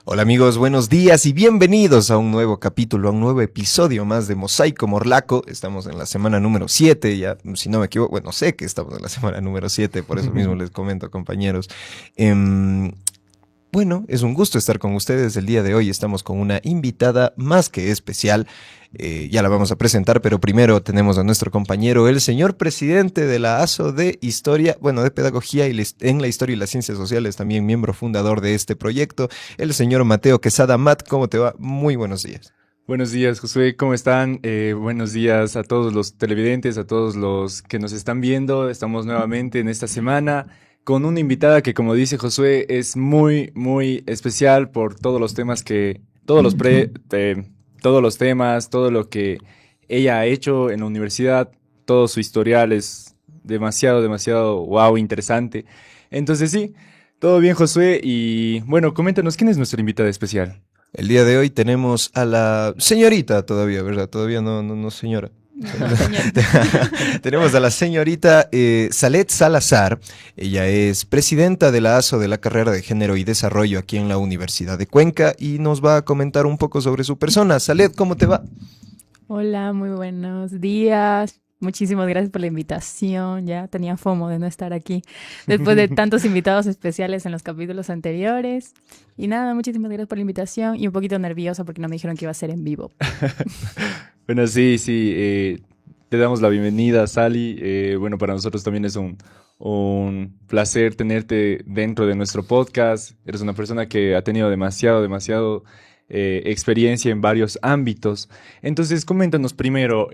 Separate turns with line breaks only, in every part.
Hola amigos, buenos días y bienvenidos a un nuevo capítulo, a un nuevo episodio más de Mosaico Morlaco. Estamos en la semana número 7, ya si no me equivoco, bueno, sé que estamos en la semana número 7, por eso mismo les comento, compañeros. Bueno, es un gusto estar con ustedes el día de hoy. Estamos con una invitada más que especial. Ya la vamos a presentar, pero primero tenemos a nuestro compañero, el señor presidente de la ASO de Historia, bueno, de Pedagogía en la Historia y las Ciencias Sociales, también miembro fundador de este proyecto, el señor Mateo Quesada. Matt, ¿cómo te va? Muy buenos días.
Buenos días, Josué, ¿cómo están? Buenos días a todos los televidentes, a todos los que nos están viendo. Estamos nuevamente en esta semana con una invitada que, como dice Josué, es muy, muy especial por todos los temas todos los temas, todo lo que ella ha hecho en la universidad, todo su historial es demasiado, demasiado, wow, interesante. Entonces sí, todo bien, Josué, y bueno, coméntanos, ¿quién es nuestra invitada especial?
El día de hoy tenemos a la señorita todavía, ¿verdad? Todavía no señora.
No, señorita.
Tenemos a la señorita Salet Salazar. Ella es presidenta de la ASO de la carrera de Género y Desarrollo aquí en la Universidad de Cuenca y nos va a comentar un poco sobre su persona. Salet, ¿cómo te va?
Hola, muy buenos días. Muchísimas gracias por la invitación. Ya tenía FOMO de no estar aquí después de tantos invitados especiales en los capítulos anteriores. Y nada, muchísimas gracias por la invitación y un poquito nerviosa porque no me dijeron que iba a ser en vivo.
Bueno, sí, sí, te damos la bienvenida, Sally. Bueno, para nosotros también es un placer tenerte dentro de nuestro podcast. Eres una persona que ha tenido demasiado experiencia en varios ámbitos. Entonces, coméntanos primero,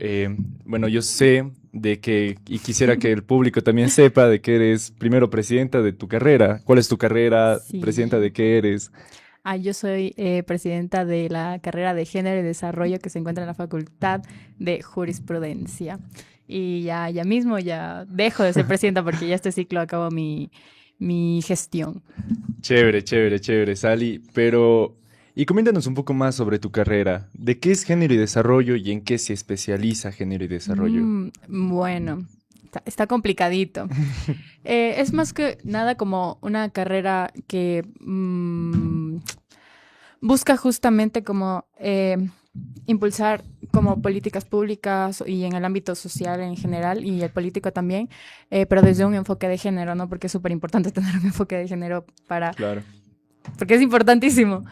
bueno, yo sé de que, y quisiera que el público también sepa de que eres primero presidenta de tu carrera. ¿Cuál es tu carrera? ¿Presidenta
Sí.
de qué eres?
Yo soy presidenta de la carrera de Género y Desarrollo que se encuentra en la Facultad de Jurisprudencia. Y ya mismo ya dejo de ser presidenta porque ya este ciclo acabó mi gestión.
Chévere, chévere, chévere, Sally. Pero, y coméntanos un poco más sobre tu carrera. ¿De qué es género y desarrollo y en qué se especializa género y desarrollo?
Bueno, está complicadito. Es más que nada como una carrera que busca justamente como impulsar como políticas públicas y en el ámbito social en general y el político también, pero desde un enfoque de género, ¿no? Porque es súper importante tener un enfoque de género para
Claro.
porque es importantísimo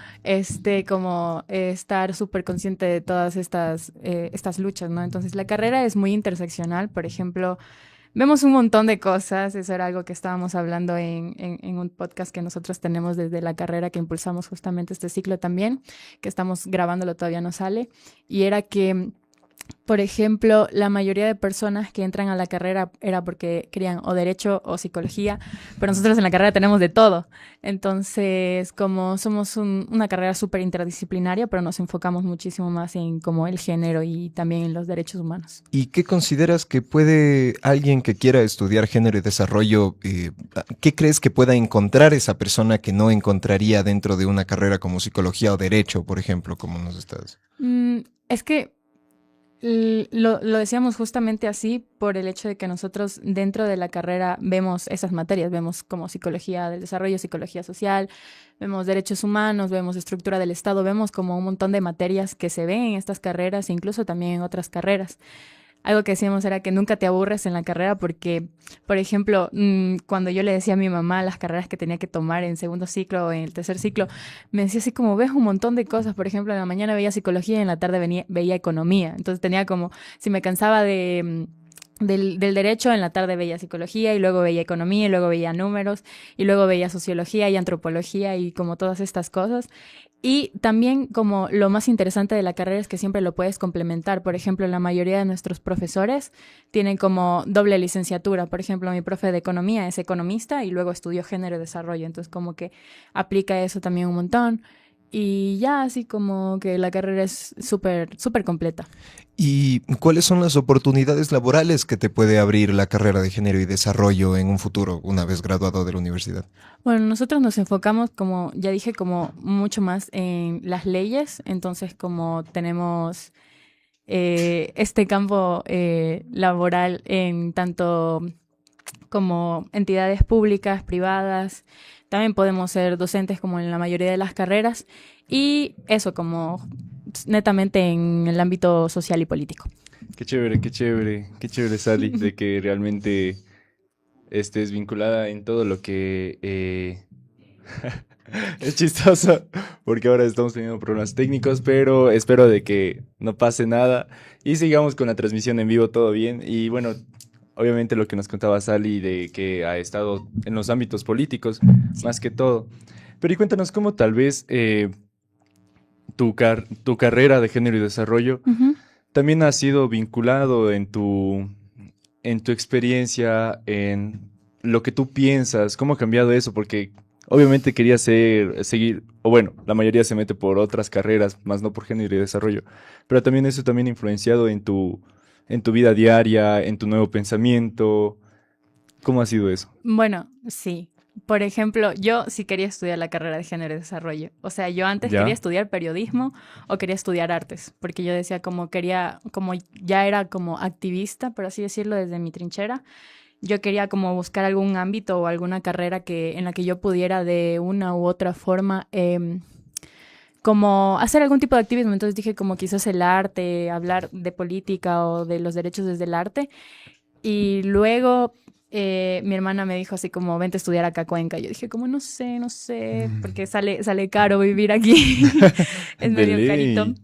como estar súper consciente de todas estas luchas, ¿no? Entonces la carrera es muy interseccional, por ejemplo, vemos un montón de cosas, eso era algo que estábamos hablando en un podcast que nosotros tenemos desde la carrera que impulsamos justamente este ciclo también, que estamos grabándolo, todavía no sale, y era que por ejemplo, la mayoría de personas que entran a la carrera era porque querían o derecho o psicología, pero nosotros en la carrera tenemos de todo. Entonces, como somos una carrera súper interdisciplinaria, pero nos enfocamos muchísimo más en como el género y también en los derechos humanos.
¿Y qué consideras que puede alguien que quiera estudiar género y desarrollo, qué crees que pueda encontrar esa persona que no encontraría dentro de una carrera como psicología o derecho, por ejemplo, como nos estás?
Es que lo decíamos justamente así por el hecho de que nosotros dentro de la carrera vemos esas materias, vemos como psicología del desarrollo, psicología social, vemos derechos humanos, vemos estructura del Estado, vemos como un montón de materias que se ven en estas carreras e incluso también en otras carreras. Algo que decíamos era que nunca te aburres en la carrera porque, por ejemplo, cuando yo le decía a mi mamá las carreras que tenía que tomar en segundo ciclo o en el tercer ciclo, me decía así como, ves un montón de cosas. Por ejemplo, en la mañana veía psicología y en la tarde veía economía. Entonces tenía como, si me cansaba del derecho, en la tarde veía psicología y luego veía economía y luego veía números y luego veía sociología y antropología y como todas estas cosas. Y también como lo más interesante de la carrera es que siempre lo puedes complementar. Por ejemplo, la mayoría de nuestros profesores tienen como doble licenciatura. Por ejemplo, mi profe de economía es economista y luego estudió género y desarrollo. Entonces como que aplica eso también un montón. Y ya así como que la carrera es súper completa.
¿Y cuáles son las oportunidades laborales que te puede abrir la carrera de género y desarrollo en un futuro, una vez graduado de la universidad?
Bueno, nosotros nos enfocamos, como ya dije, como mucho más en las leyes. Entonces, como tenemos este campo laboral en tanto como entidades públicas, privadas. También podemos ser docentes como en la mayoría de las carreras. Y eso como netamente en el ámbito social y político.
Qué chévere, qué chévere, qué chévere, Sally, de que realmente estés vinculada en todo lo que es chistoso, porque ahora estamos teniendo problemas técnicos, pero espero de que no pase nada y sigamos con la transmisión en vivo, todo bien. Y bueno, obviamente lo que nos contaba Sally de que ha estado en los ámbitos políticos, más que todo. Pero y cuéntanos cómo tal vez tu carrera de género y desarrollo
Ujú.
también ha sido vinculado en tu experiencia, en lo que tú piensas, cómo ha cambiado eso, porque obviamente querías seguir, o bueno, la mayoría se mete por otras carreras, más no por género y desarrollo, pero también eso también ha influenciado en tu vida diaria, en tu nuevo pensamiento. ¿Cómo ha sido eso?
Bueno, sí. Por ejemplo, yo sí quería estudiar la carrera de género y desarrollo. O sea, yo antes quería
¿Ya?
estudiar periodismo o quería estudiar artes, porque yo decía como quería, como ya era como activista, por así decirlo, desde mi trinchera. Yo quería como buscar algún ámbito o alguna carrera en la que yo pudiera de una u otra forma como hacer algún tipo de activismo. Entonces dije como quizás el arte, hablar de política o de los derechos desde el arte. Y luego mi hermana me dijo así como, vente a estudiar acá a Cuenca. Yo dije como, no sé, porque sale caro vivir aquí. Es
De
medio carito.
ley.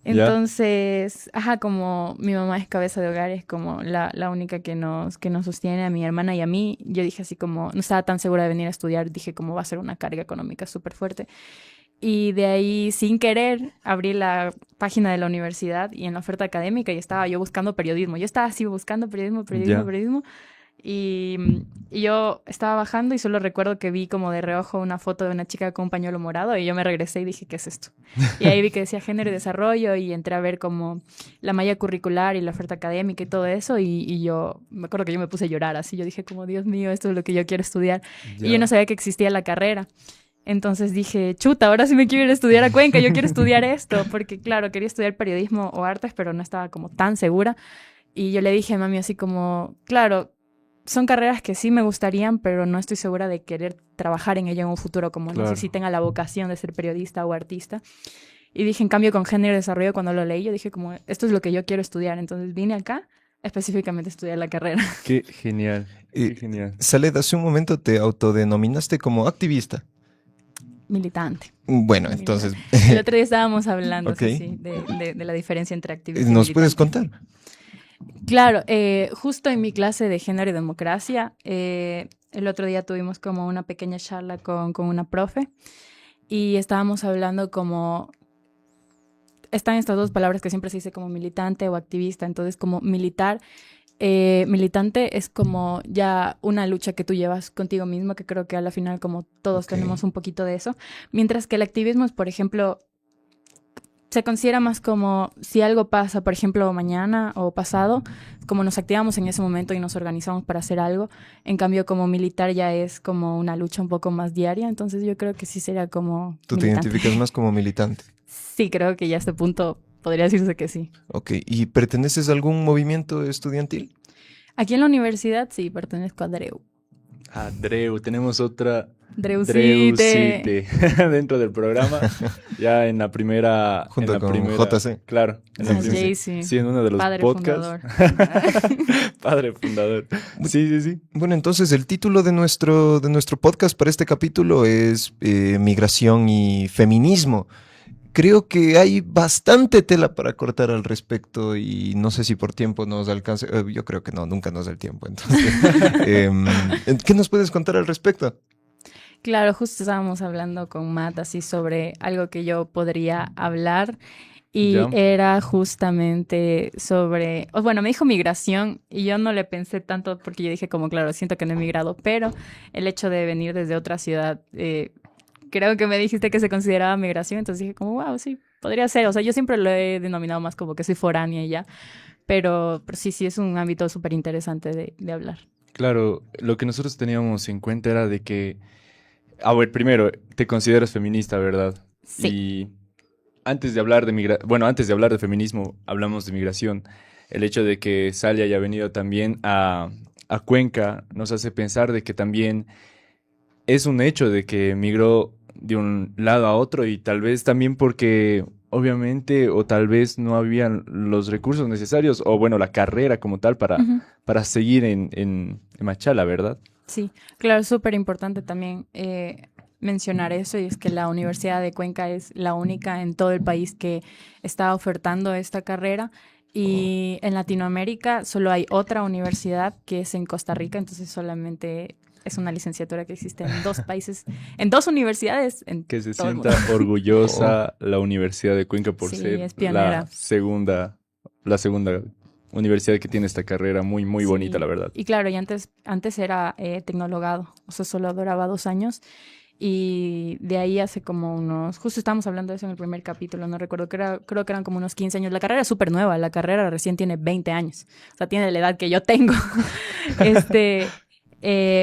¿Ya?
Entonces, ajá, como mi mamá es cabeza de hogar, es como la única que nos sostiene a mi hermana y a mí. Yo dije así como, no estaba tan segura de venir a estudiar, dije como va a ser una carga económica súper fuerte. Y de ahí, sin querer, abrí la página de la universidad y en la oferta académica y estaba yo buscando periodismo. Yo estaba así buscando
¿Ya?
periodismo. Y, y yo estaba bajando y solo recuerdo que vi como de reojo una foto de una chica con un pañuelo morado y yo me regresé y dije, ¿qué es esto? Y ahí vi que decía género y desarrollo y entré a ver como la malla curricular y la oferta académica y todo eso y yo me acuerdo que yo me puse a llorar así. Yo dije como, Dios mío, esto es lo que yo quiero estudiar. Y yo no
¿Ya?
sabía que existía la carrera. Entonces dije, chuta, ahora sí me quiero ir a estudiar a Cuenca, yo quiero estudiar esto, porque claro, quería estudiar periodismo o artes, pero no estaba como tan segura. Y yo le dije a mami así como, claro, son carreras que sí me gustarían, pero no estoy segura de querer trabajar en ello en un futuro, como no sé si
Claro.
tenga la vocación de ser periodista o artista. Y dije, en cambio, con género y desarrollo, cuando lo leí, yo dije como, esto es lo que yo quiero estudiar. Entonces vine acá específicamente a estudiar la carrera.
Qué genial,
Eh,
qué genial.
Saled, hace un momento te autodenominaste como activista.
Militante.
Bueno, entonces,
Militante. El otro día estábamos hablando,
ok.
sí, sí, de la diferencia entre activista y
¿Nos puedes
militante.
contar?
Claro, justo en mi clase de género y democracia, el otro día tuvimos como una pequeña charla con una profe y estábamos hablando como, están estas dos palabras que siempre se dice como militante o activista, entonces como militar, militante es como ya una lucha que tú llevas contigo mismo, que creo que a la final como todos
Ok.
tenemos un poquito de eso, mientras que el activismo es, por ejemplo, se considera más como si algo pasa, por ejemplo, mañana o pasado, como nos activamos en ese momento y nos organizamos para hacer algo. En cambio, como militar ya es como una lucha un poco más diaria, entonces yo creo que sí sería como
Tú te
militante.
identificas más como militante.
Sí, creo que ya a este punto podría decirse que sí.
Ok. ¿Y perteneces a algún movimiento estudiantil?
Aquí en la universidad sí pertenezco a Dreu.
Ah, Dreu, tenemos otra
Dreucite.
Dreucite dentro del programa, ya
Junto con JC.
claro, en la
Con
primera,
Jaycee,
sí, en uno de los
padre
podcasts,
fundador.
padre fundador, sí, sí, sí,
Bueno, entonces el título de nuestro podcast para este capítulo es Migración y Feminismo. Creo que hay bastante tela para cortar al respecto y no sé si por tiempo nos alcance. Yo creo que no, nunca nos da el tiempo. Entonces, em, ¿qué nos puedes contar al respecto?
Claro, justo estábamos hablando con Matt así sobre algo que yo podría hablar y
ya,
era justamente sobre, bueno, me dijo migración y yo no le pensé tanto porque yo dije como, claro, siento que no he migrado, pero el hecho de venir desde otra ciudad, creo que me dijiste que se consideraba migración, entonces dije como, wow, sí, podría ser, o sea, yo siempre lo he denominado más como que soy foránea y ya, pero sí, sí, es un ámbito súper interesante de hablar.
claro, lo que nosotros teníamos en cuenta era de que, a ver, primero, te consideras feminista, ¿verdad?
Sí.
Y antes de hablar de bueno, antes de hablar de feminismo, hablamos de migración. El hecho de que Sally haya venido también a Cuenca nos hace pensar de que también es un hecho de que migró de un lado a otro y tal vez también porque obviamente o tal vez no habían los recursos necesarios o bueno, la carrera como tal
Ujú.
para seguir en Machala, ¿verdad?
Sí, claro, es súper importante también mencionar eso y es que la Universidad de Cuenca es la única en todo el país que está ofertando esta carrera y en Latinoamérica solo hay otra universidad que es en Costa Rica, entonces solamente es una licenciatura que existe en dos países, en dos universidades en
Que se
todo el
sienta
mundo.
orgullosa la Universidad de Cuenca por
Sí,
ser
es pionera.
la segunda universidad que tiene esta carrera muy, muy bonita,
Sí,
la verdad.
y claro, y antes era tecnologado, o sea, solo duraba 2 años. Y de ahí hace como unos, justo estábamos hablando de eso en el primer capítulo, no recuerdo, creo que eran como unos 15 años. La carrera es súper nueva, la carrera recién tiene 20 años, o sea, tiene la edad que yo tengo. este,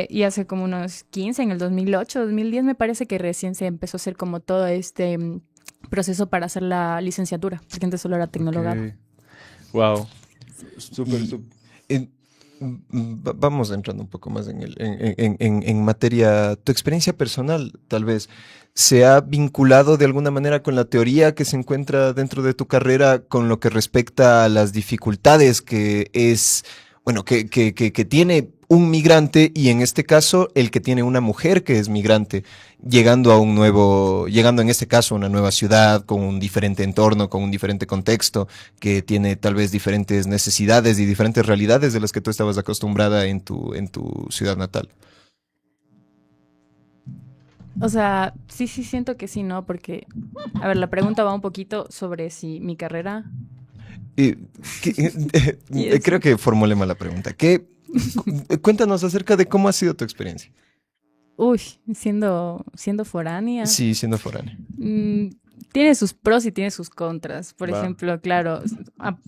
y hace como unos 15, en el 2008, 2010 me parece que recién se empezó a hacer como todo este proceso para hacer la licenciatura, porque antes solo era
Ok.
tecnologado.
Wow. Súper,
Y
súper.
en- vamos entrando un poco más en materia, tu experiencia personal, tal vez, ¿se ha vinculado de alguna manera con la teoría que se encuentra dentro de tu carrera con lo que respecta a las dificultades que es, bueno, que tiene un migrante y en este caso el que tiene una mujer que es migrante, llegando a un nuevo, llegando en este caso a una nueva ciudad, con un diferente entorno, con un diferente contexto? Que tiene tal vez diferentes necesidades y diferentes realidades de las que tú estabas acostumbrada en tu ciudad natal.
O sea, sí, sí siento que sí, ¿no? Porque, a ver, la pregunta va un poquito sobre si mi carrera
Eh,
y eso.
creo que formulé mal la pregunta. Cuéntanos acerca de cómo ha sido tu experiencia.
Uy, siendo foránea,
Sí, siendo foráneo.
mm, tiene sus pros y tiene sus contras. Por
Va.
ejemplo, claro,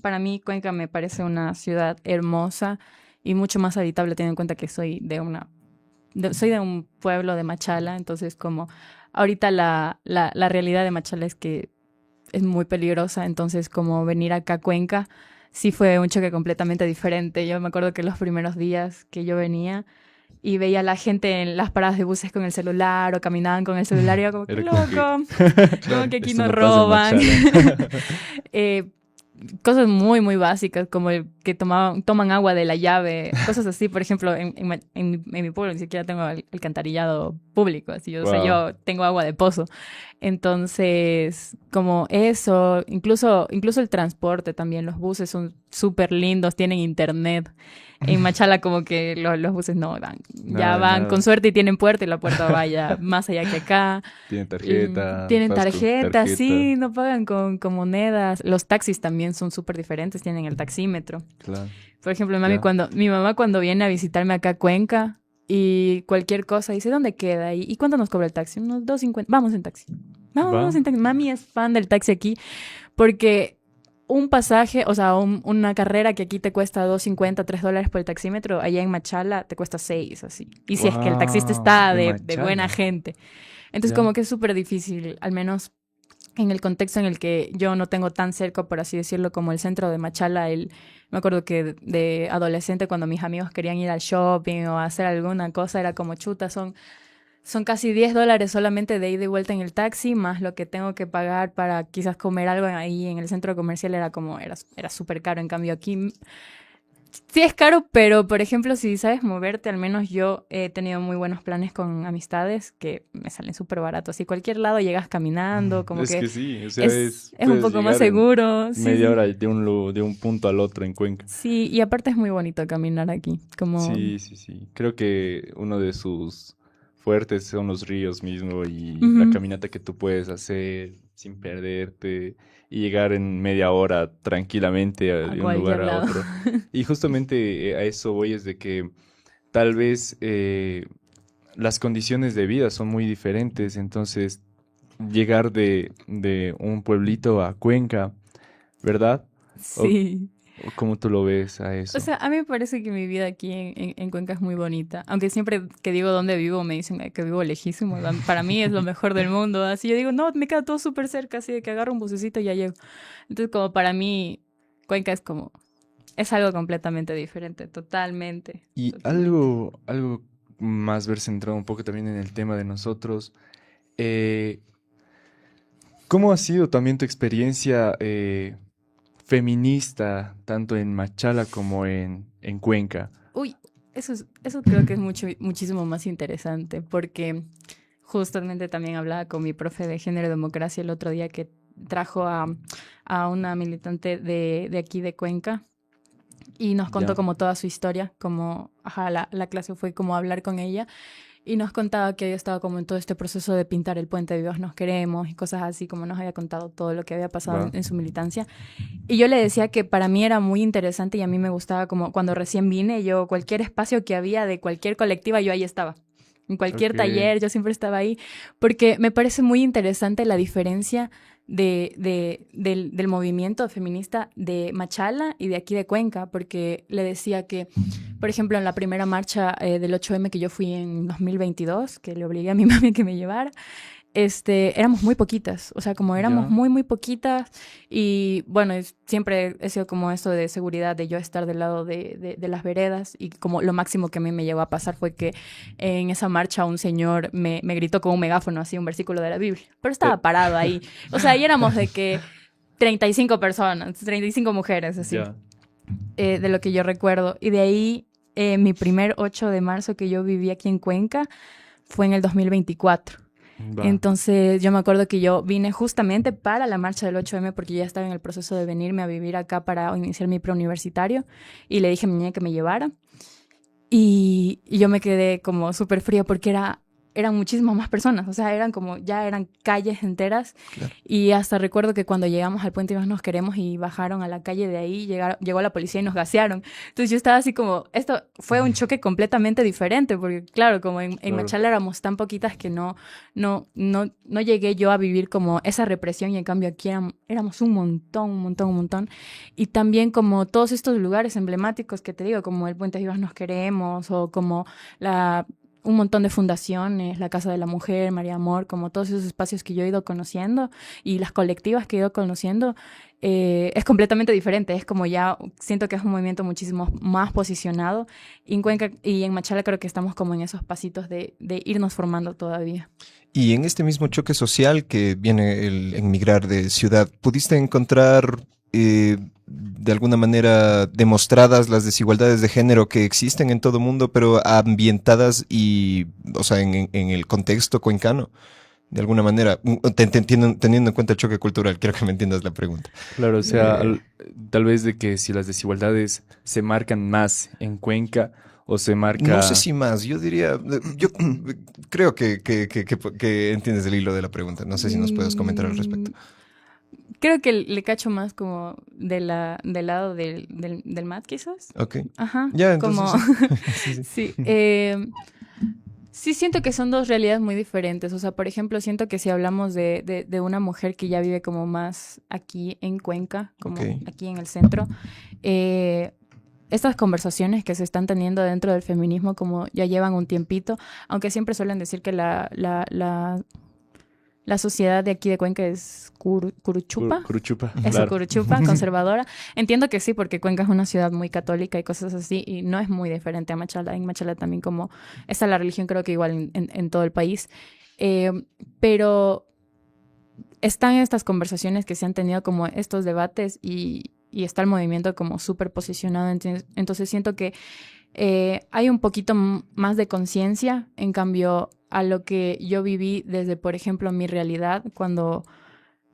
para mí Cuenca me parece una ciudad hermosa y mucho más habitable teniendo en cuenta que soy de un pueblo de Machala, entonces como ahorita la realidad de Machala es que es muy peligrosa, entonces como venir acá a Cuenca sí fue un choque completamente diferente. Yo me acuerdo que los primeros días que yo venía y veía a la gente en las paradas de buses con el celular o caminaban con el celular y yo como, qué
Era como que
loco, como
Claro.
que aquí
esto
nos
no pasa en
roban.
Machala.
Eh, cosas muy, muy básicas, como el que toman agua de la llave, cosas así. Por ejemplo, en mi pueblo ni siquiera tengo alcantarillado público, así, o sea,
Wow.
yo tengo agua de pozo. Entonces, como eso, incluso el transporte también, los buses son súper lindos, tienen internet. En Machala como que los buses no van, ya
Nada,
van con
nada.
suerte y tienen puerta y la puerta vaya más allá que acá.
Tiene tarjeta,
Tienen
vas con
tarjeta,
tarjeta.
sí, no pagan con monedas. Los taxis también son súper diferentes, tienen el taxímetro.
Claro,
Por ejemplo,
ya.
mi mamá cuando viene a visitarme acá a Cuenca y cualquier cosa dice, ¿dónde queda? ¿Y cuánto nos cobra el taxi? Unos 2.50. Vamos en taxi.
Va.
Vamos en taxi. Mami es fan del taxi aquí porque un pasaje, o sea, una carrera que aquí te cuesta 2.50, $3 por el taxímetro, allá en Machala te cuesta 6, así. Y si es que el taxista
Wow.
está
En
de buena
Machala.
gente. Entonces,
Ya.
como que es súper difícil, al menos en el contexto en el que yo no tengo tan cerca, por así decirlo, como el centro de Machala. Me acuerdo que de adolescente, cuando mis amigos querían ir al shopping o hacer alguna cosa, era como chuta, son casi $10 solamente de ida y vuelta en el taxi, más lo que tengo que pagar para quizás comer algo ahí en el centro comercial, era súper caro. En cambio, aquí sí es caro, pero por ejemplo, si sabes moverte, al menos yo he tenido muy buenos planes con amistades que me salen súper baratos. Y cualquier lado llegas caminando, como
Es
que
que sí, o sea,
es un
puedes
poco más
llegar en
seguro. Sí,
media
sí.
hora de un punto al otro en Cuenca.
Sí, y aparte es muy bonito caminar aquí. Como.
Sí, sí, sí. Creo que uno de sus fuertes son los ríos mismo y la
Ujú,
caminata que tú puedes hacer sin perderte y llegar en media hora tranquilamente
a
de un lugar
cualquier
a
lado.
otro. Y justamente a eso voy es de que tal vez las condiciones de vida son muy diferentes, entonces llegar de un pueblito a Cuenca, ¿verdad? O,
Sí.
o cómo tú lo ves a
O
eso.
sea, a mí me parece que mi vida aquí en Cuenca es muy bonita. Aunque siempre que digo dónde vivo me dicen "Ay, que vivo lejísimo". Para mí es lo mejor del mundo. Así yo digo, no, me queda todo súper cerca, así de que agarro un bucecito y ya llego. Entonces, como para mí, Cuenca es como es algo completamente diferente, totalmente.
Y
Totalmente.
algo más ver centrado un poco también en el tema de nosotros. eh, ¿Cómo ha sido también tu experiencia feminista, tanto en Machala como en Cuenca?
Uy, eso creo que es muchísimo más interesante, porque justamente también hablaba con mi profe de género y democracia el otro día que trajo a una militante de aquí de Cuenca y nos contó
Ya,
como toda su historia, como, ajá, la clase fue como hablar con ella y nos contaba que había estado como en todo este proceso de pintar el puente de Vivas Nos Queremos y cosas así, como nos había contado todo lo que había pasado
va.
en su militancia. Y yo le decía que para mí era muy interesante y a mí me gustaba como cuando recién vine, yo cualquier espacio que había de cualquier colectiva, yo ahí estaba. En cualquier
Ok,
taller, yo siempre estaba ahí, porque me parece muy interesante la diferencia del movimiento feminista de Machala y de aquí de Cuenca, porque le decía que, por ejemplo, en la primera marcha del 8M que yo fui en 2022, que le obligué a mi mami a que me llevara, éramos muy poquitas, o sea, como éramos
ya.
muy poquitas y bueno, siempre he sido como eso de seguridad, de yo estar del lado de las veredas y como lo máximo que a mí me llegó a pasar fue que en esa marcha un señor me gritó con un megáfono así un versículo de la Biblia, pero
Eh,
estaba parado ahí, o sea, y éramos de que 35 personas, 35 mujeres así,
ya,
de lo que yo recuerdo y de ahí mi primer 8 de marzo que yo viví aquí en Cuenca fue en el 2024.
va.
Entonces yo me acuerdo que yo vine justamente para la marcha del 8M porque ya estaba en el proceso de venirme a vivir acá para iniciar mi preuniversitario y le dije a mi niña que me llevara y yo me quedé como súper fría porque eran muchísimas más personas, o sea, ya eran calles enteras
Claro.
y hasta recuerdo que cuando llegamos al puente Vivas Nos Queremos y bajaron a la calle de ahí, llegó la policía y nos gasearon. Entonces yo estaba así como, esto fue un choque completamente diferente, porque claro, como en
Claro.
Machala éramos tan poquitas que no llegué yo a vivir como esa represión y en cambio aquí éramos un montón, un montón, un montón. Y también como todos estos lugares emblemáticos que te digo, como el Puente Vivas Nos Queremos o como un montón de fundaciones, la Casa de la Mujer, María Amor, como todos esos espacios que yo he ido conociendo y las colectivas que he ido conociendo, es completamente diferente. Es como ya, siento que es un movimiento muchísimo más posicionado. Y en Cuenca y en Machala creo que estamos como en esos pasitos de irnos formando todavía.
Y en este mismo choque social que viene el emigrar de ciudad, ¿pudiste encontrar de alguna manera demostradas las desigualdades de género que existen en todo el mundo, pero ambientadas y, o sea, en el contexto cuencano? De alguna manera, teniendo en cuenta el choque cultural, quiero que me entiendas la pregunta.
Claro, o sea,
Eh,
tal vez de que si las desigualdades se marcan más en Cuenca o se
no sé
marca...
si más, yo diría, yo creo que entiendes el hilo de la pregunta, no sé si nos puedes comentar al respecto.
Mm, Creo que le cacho más como del lado del mat, quizás.
Ok,
Ajá,
ya, entonces
como,
sí. Sí, sí.
sí. Sí siento que son dos realidades muy diferentes. O sea, por ejemplo, siento que si hablamos de una mujer que ya vive como más aquí en Cuenca,
Ok,
como aquí en el centro, eh, estas conversaciones que se están teniendo dentro del feminismo como ya llevan un tiempito, aunque siempre suelen decir que la sociedad de aquí de Cuenca es curuchupa.
Curuchupa,
Eso,
claro.
Curuchupa, conservadora. Entiendo que sí, porque Cuenca es una ciudad muy católica y cosas así, y no es muy diferente a Machala. En Machala también como está la religión, creo que igual en todo el país. Eh, pero están estas conversaciones que se han tenido como estos debates y está el movimiento como súper posicionado. Entonces siento que hay un poquito más de conciencia, en cambio a lo que yo viví desde, por ejemplo, mi realidad cuando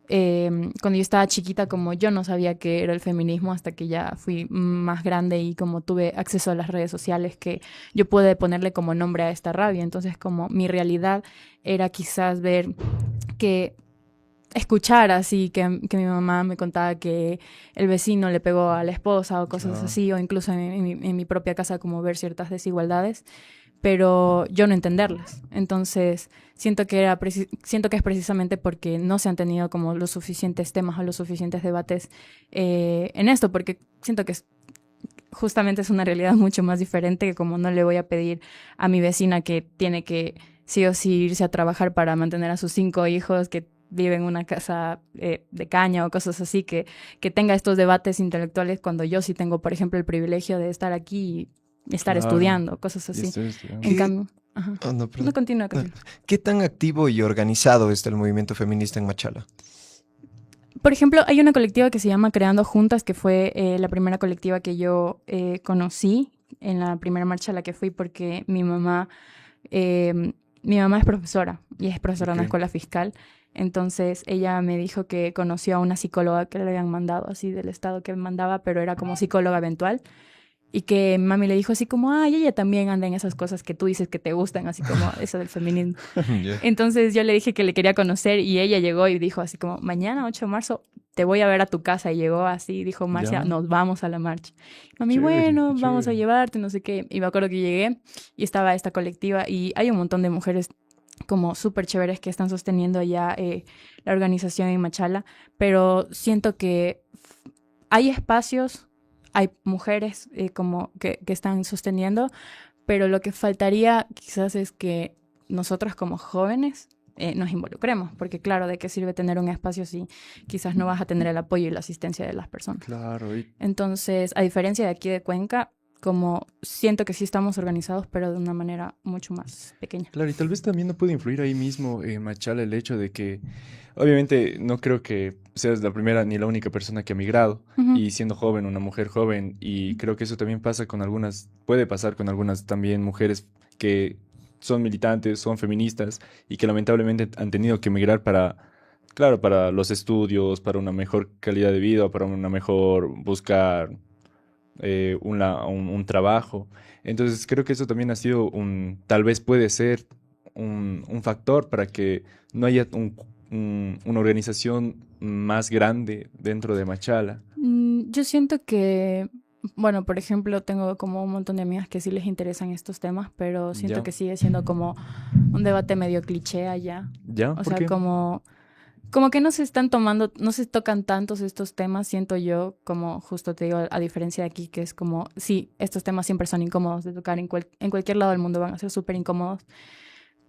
yo estaba chiquita, como yo no sabía qué era el feminismo hasta que ya fui más grande y como tuve acceso a las redes sociales que yo pude ponerle como nombre a esta rabia. Entonces, como mi realidad era quizás ver que escuchar así, que mi mamá me contaba que el vecino le pegó a la esposa o cosas
Ah,
así, o incluso en mi propia casa como ver ciertas desigualdades, pero yo no entenderlas. Entonces, siento que es precisamente porque no se han tenido como los suficientes temas o los suficientes debates en esto, porque siento que justamente es una realidad mucho más diferente que como no le voy a pedir a mi vecina que tiene que sí o sí irse a trabajar para mantener a sus 5 hijos, que vive en una casa de caña o cosas así, que tenga estos debates intelectuales cuando yo sí tengo, por ejemplo, el privilegio de estar aquí y estar
Claro.
estudiando, cosas
Y
así.
estoy estudiando.
En cambio, ajá.
Oh, no, perdón.
No, continúa.
¿Qué tan activo y organizado está el movimiento feminista en Machala?
Por ejemplo, hay una colectiva que se llama Creando Juntas, que fue la primera colectiva que yo conocí en la primera marcha a la que fui, porque mi mamá es profesora y es profesora en una
Ok.
escuela fiscal. Entonces ella me dijo que conoció a una psicóloga que le habían mandado así del estado que mandaba, pero era como psicóloga eventual. Y que mami le dijo así como, ay, ella también anda en esas cosas que tú dices que te gustan, así como eso del feminismo.
Ya.
Entonces yo le dije que le quería conocer y ella llegó y dijo así como, mañana 8 de marzo te voy a ver a tu casa. Y llegó así, dijo Marcia,
Ya.
nos vamos a la marcha. Mami,
Chévere,
bueno,
qué
vamos a
chévere.
llevarte, no sé qué. Y me acuerdo que llegué y estaba esta colectiva y hay un montón de mujeres como súper chéveres que están sosteniendo ya la organización en Machala, pero siento que hay espacios, hay mujeres como que están sosteniendo, pero lo que faltaría quizás es que nosotros como jóvenes nos involucremos, porque claro, ¿de qué sirve tener un espacio si quizás no vas a tener el apoyo y la asistencia de las personas?
Claro,
Entonces, a diferencia de aquí de Cuenca, como siento que sí estamos organizados, pero de una manera mucho más pequeña.
claro, y tal vez también no puede influir ahí mismo en Machala el hecho de que, obviamente, no creo que seas la primera ni la única persona que ha migrado,
Ujú.
y siendo joven, una mujer joven, y creo que eso también pasa con algunas, puede pasar con algunas también mujeres que son militantes, son feministas, y que lamentablemente han tenido que emigrar para, claro, para los estudios, para una mejor calidad de vida, para una mejor buscar un trabajo. Entonces creo que eso también ha sido tal vez puede ser un factor para que no haya una organización más grande dentro de Machala.
Yo siento que, bueno, por ejemplo, tengo como un montón de amigas que sí les interesan estos temas, pero siento
¿Ya?
que sigue siendo como un debate medio cliché allá.
¿Ya?
O
¿Por
sea,
qué?
como que no se están tomando, no se tocan tantos estos temas, siento yo, como justo te digo, a diferencia de aquí, que es como, sí, estos temas siempre son incómodos de tocar en cualquier lado del mundo, van a ser súper incómodos,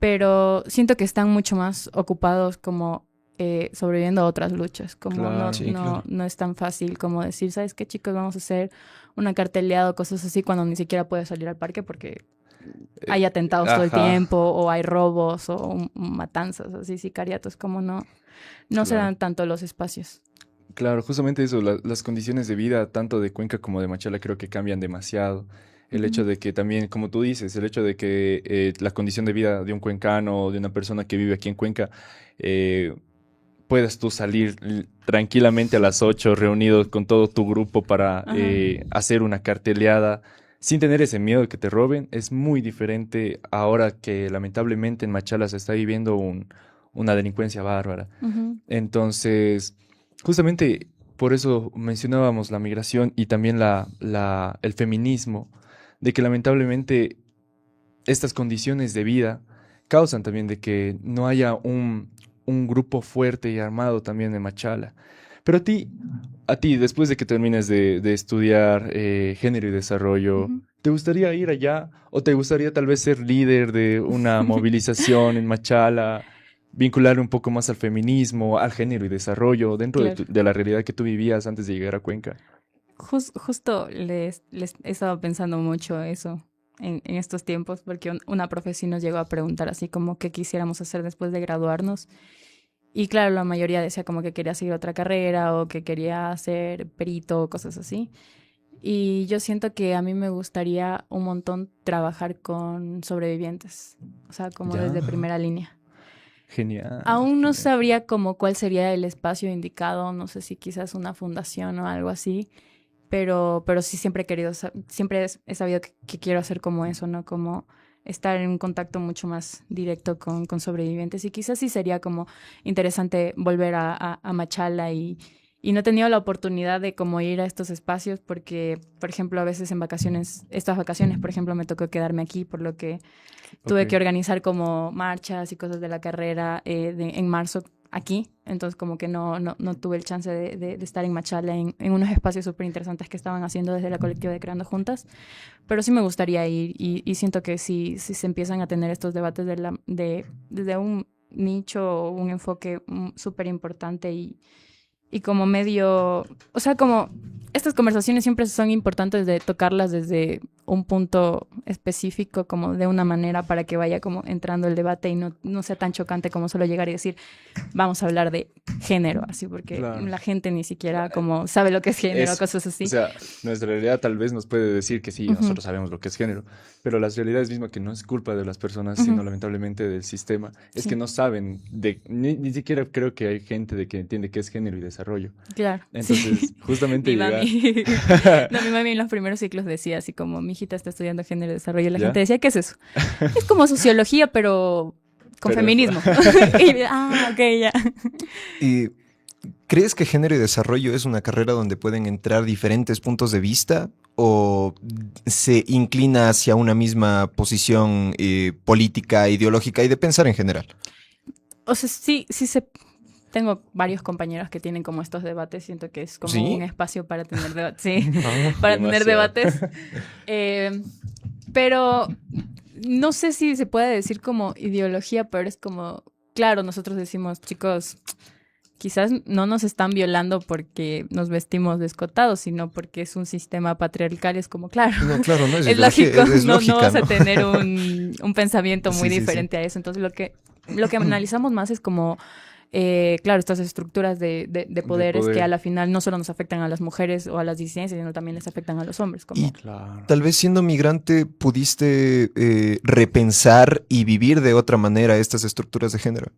pero siento que están mucho más ocupados como sobreviviendo a otras luchas, como
Claro.
Sí, claro.
no es tan fácil como decir, ¿sabes qué, chicos? Vamos a hacer una carteleada o cosas así cuando ni siquiera puedes salir al parque porque hay atentados todo el
Ajá,
tiempo o hay robos o matanzas, así sicariatos, como no se
claro.
dan tanto los espacios.
Claro, justamente eso, las condiciones de vida, tanto de Cuenca como de Machala, creo que cambian demasiado. El hecho
Ujú.
de que también, como tú dices, el hecho de que la condición de vida de un cuencano o de una persona que vive aquí en Cuenca, eh, puedas tú salir tranquilamente a las 8 reunido con todo tu grupo para
Ajá.
hacer una carteleada sin tener ese miedo de que te roben, es muy diferente ahora que lamentablemente en Machala se está viviendo una delincuencia bárbara.
Ujú.
Entonces, justamente por eso mencionábamos la migración y también el feminismo, de que lamentablemente estas condiciones de vida causan también de que no haya un grupo fuerte y armado también en Machala. Pero a ti, después de que termines de estudiar género y desarrollo,
Ujú.
¿te gustaría ir allá o te gustaría tal vez ser líder de una movilización en Machala, vincular un poco más al feminismo, al género y desarrollo dentro de,
Claro.
de la realidad que tú vivías antes de llegar a Cuenca?
Justo les he estado pensando mucho eso en estos tiempos, porque una profe sí nos llegó a preguntar así como qué quisiéramos hacer después de graduarnos. Y claro, la mayoría decía como que quería seguir otra carrera o que quería ser perito o cosas así. Y yo siento que a mí me gustaría un montón trabajar con sobrevivientes, o sea, como
Ya,
desde primera línea.
genial,
Aún no
genial.
sabría como cuál sería el espacio indicado, no sé si quizás una fundación o algo así, pero sí siempre he querido, siempre he sabido que quiero hacer como eso, ¿no? Como estar en un contacto mucho más directo con sobrevivientes y quizás sí sería como interesante volver a Machala y no he tenido la oportunidad de como ir a estos espacios porque, por ejemplo, a veces en vacaciones, estas vacaciones, por ejemplo, me tocó quedarme aquí, por lo que tuve que
Ok.
organizar como marchas y cosas de la carrera en marzo aquí, entonces como que no tuve el chance de estar en Machala en unos espacios súper interesantes que estaban haciendo desde la colectiva de Creando Juntas, pero sí me gustaría ir y siento que si se empiezan a tener estos debates desde nicho, un enfoque súper importante y como medio, o sea, como estas conversaciones siempre son importantes de tocarlas desde un punto específico, como de una manera para que vaya como entrando el debate y no sea tan chocante como solo llegar y decir, vamos a hablar de género, así, porque la gente ni siquiera como sabe lo que es género, cosas así.
O sea, nuestra realidad tal vez nos puede decir que sí, nosotros sabemos lo que es género, pero la realidad es misma que no es culpa de las personas, sino lamentablemente del sistema. Es que no saben, ni siquiera creo que hay gente de que entiende qué es género y desarrollo.
Claro.
Entonces, justamente
Mi
llegar...
mami, no, mi mami en los primeros ciclos decía así como, mi hijita está estudiando género y desarrollo. Y la gente decía, ¿qué es eso? Es como sociología, pero con feminismo. Y yo, ok, ya.
¿Y crees que género y desarrollo es una carrera donde pueden entrar diferentes puntos de vista o se inclina hacia una misma posición política, ideológica y de pensar en general?
O sea, sí se... Tengo varios compañeros que tienen como estos debates. Siento que es como un espacio para tener debates. Sí, para tener debates. Pero no sé si se puede decir como ideología, pero es como, claro, nosotros decimos, chicos, quizás no nos están violando porque nos vestimos descotados, sino porque es un sistema patriarcal. Es como, claro,
no, claro, no
es lógico,
lógica,
no vas a tener un pensamiento muy diferente
sí.
a eso. Entonces lo que analizamos más es como... claro, estas estructuras de poderes que a la final no solo nos afectan a las mujeres o a las disidencias, sino también les afectan a los hombres. Como...
Y tal vez siendo migrante pudiste repensar y vivir de otra manera estas estructuras de género.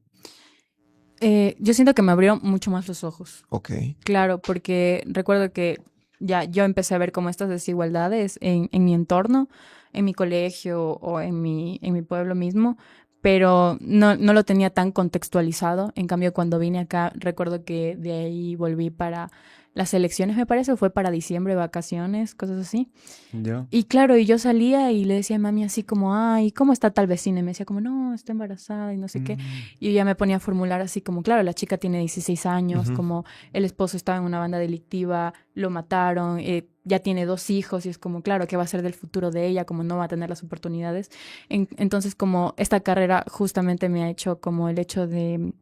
Yo siento que me abrieron mucho más los ojos.
Ok.
Claro, porque recuerdo que ya yo empecé a ver como estas desigualdades en mi entorno, en mi colegio o en mi pueblo mismo, pero no lo tenía tan contextualizado. En cambio, cuando vine acá, recuerdo que de ahí volví para las elecciones, me parece, o fue para diciembre, vacaciones, cosas así.
Ya.
Y claro, y yo salía y le decía a mami así como, ay, ¿cómo está tal vecina? Y me decía como, no, está embarazada y no sé qué. Y yo ya me ponía a formular así como, claro, la chica tiene 16 años, como el esposo estaba en una banda delictiva, lo mataron, ya tiene 2 hijos y es como, claro, ¿qué va a ser del futuro de ella? Como no va a tener las oportunidades. Entonces, como esta carrera justamente me ha hecho como el hecho de...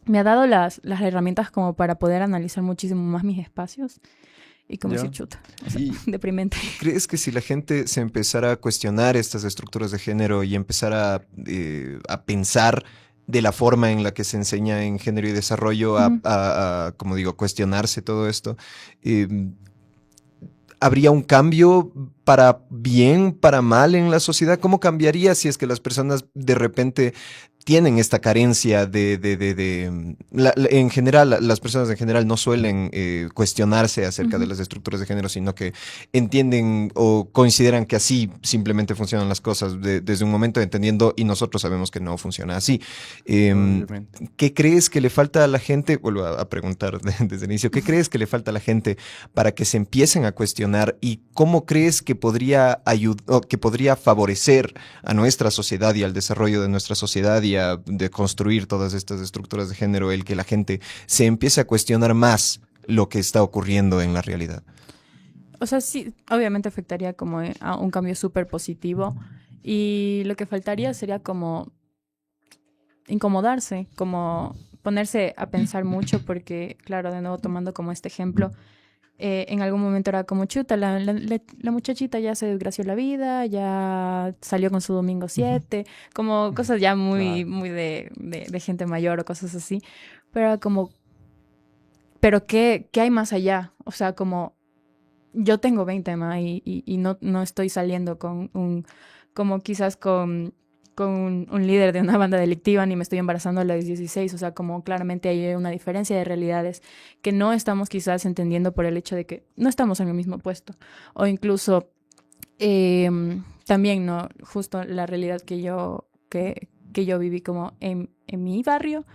Me ha dado las herramientas como para poder analizar muchísimo más mis espacios. Y como se chuta, o sea, deprimente.
¿Crees que si la gente se empezara a cuestionar estas estructuras de género y empezara a pensar de la forma en la que se enseña en género y desarrollo, como digo, cuestionarse todo esto, ¿habría un cambio para bien, para mal en la sociedad? ¿Cómo cambiaría si es que las personas de repente tienen esta carencia en general, las personas en general no suelen cuestionarse acerca de las estructuras de género, sino que entienden o consideran que así simplemente funcionan las cosas desde un momento entendiendo y nosotros sabemos que no funciona así. ¿Qué crees que le falta a la gente? Vuelvo a preguntar desde el inicio, ¿qué crees que le falta a la gente para que se empiecen a cuestionar y cómo crees que podría ayudar, que podría favorecer a nuestra sociedad y al desarrollo de nuestra sociedad y de construir todas estas estructuras de género, el que la gente se empiece a cuestionar más lo que está ocurriendo en la realidad?
O sea, sí, obviamente afectaría como a un cambio súper positivo y lo que faltaría sería como incomodarse, como ponerse a pensar mucho porque, claro, de nuevo tomando como este ejemplo, en algún momento era como chuta, la muchachita ya se desgració la vida, ya salió con su domingo 7, como cosas ya muy, muy de gente mayor o cosas así, pero era como, ¿pero qué hay más allá? O sea, como yo tengo 20 más y no estoy saliendo con como quizás con un líder de una banda delictiva, ni me estoy embarazando a los 16, o sea, como claramente hay una diferencia de realidades que no estamos quizás entendiendo por el hecho de que no estamos en el mismo puesto, o incluso también, ¿no? Justo la realidad que yo viví como en mi barrio,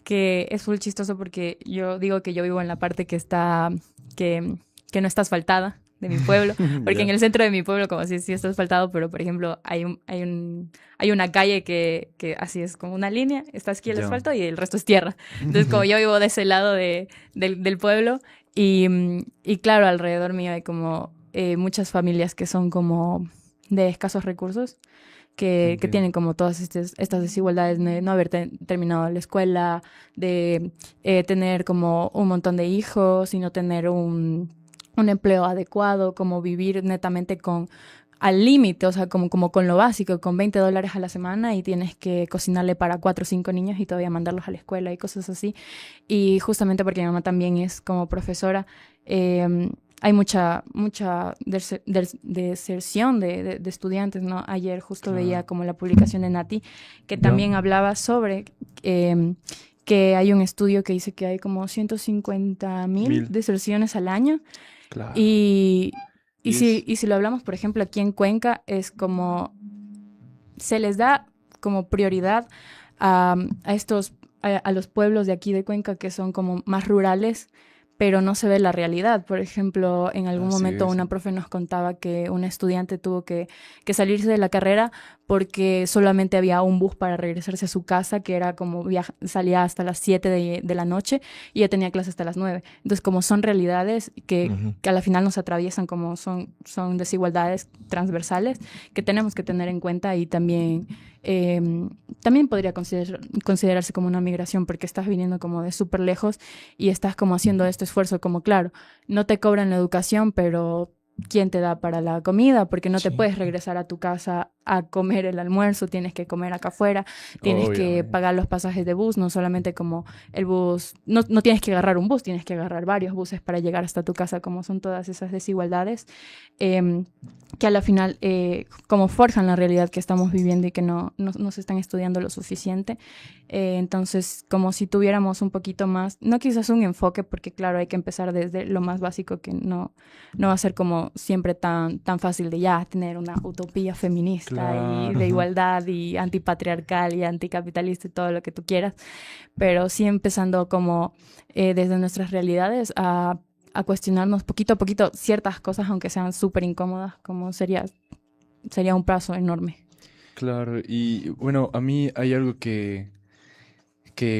que es full chistoso porque yo digo que yo vivo en la parte que no está asfaltada de mi pueblo, porque en el centro de mi pueblo como sí está asfaltado, pero por ejemplo hay una calle que así es como una línea, está aquí el asfalto y el resto es tierra. Entonces como yo vivo de ese lado del pueblo y claro, alrededor mío hay como muchas familias que son como de escasos recursos, que tienen como todas estas desigualdades de no haber terminado la escuela, de tener como un montón de hijos y no tener un empleo adecuado, como vivir netamente al límite, o sea, como con lo básico, con $20 a la semana y tienes que cocinarle para 4 o 5 niños y todavía mandarlos a la escuela y cosas así. Y justamente porque mi mamá también es como profesora, hay mucha deserción de estudiantes, ¿no? Ayer justo veía como la publicación de Nati, que también hablaba sobre que hay un estudio que dice que hay como 150,000 deserciones al año.
Claro.
Y si lo hablamos, por ejemplo, aquí en Cuenca, es como se les da como prioridad a los pueblos de aquí de Cuenca que son como más rurales, pero no se ve la realidad. Por ejemplo, en algún momento una profe nos contaba que un estudiante tuvo que salirse de la carrera porque solamente había un bus para regresarse a su casa, que era como salía hasta las 7 de la noche y ya tenía clase hasta las 9. Entonces, como son realidades que a la final nos atraviesan, como son desigualdades transversales que tenemos que tener en cuenta y también podría considerarse como una migración porque estás viniendo como de súper lejos y estás como haciendo este esfuerzo, como claro, no te cobran la educación, pero ¿quién te da para la comida? Porque no te puedes regresar a tu casa a comer el almuerzo, tienes que comer acá afuera, tienes que pagar los pasajes de bus, no solamente como el bus, no tienes que agarrar un bus, tienes que agarrar varios buses para llegar hasta tu casa, como son todas esas desigualdades, que a la final como forjan la realidad que estamos viviendo y que no se están estudiando lo suficiente. Entonces, como si tuviéramos un poquito más, no quizás un enfoque, porque claro, hay que empezar desde lo más básico, que no va a ser como siempre tan fácil de ya tener una utopía feminista y de igualdad y antipatriarcal y anticapitalista y todo lo que tú quieras, pero sí empezando como desde nuestras realidades a cuestionarnos poquito a poquito ciertas cosas, aunque sean súper incómodas, como sería un paso enorme.
Claro, y bueno, a mí hay algo que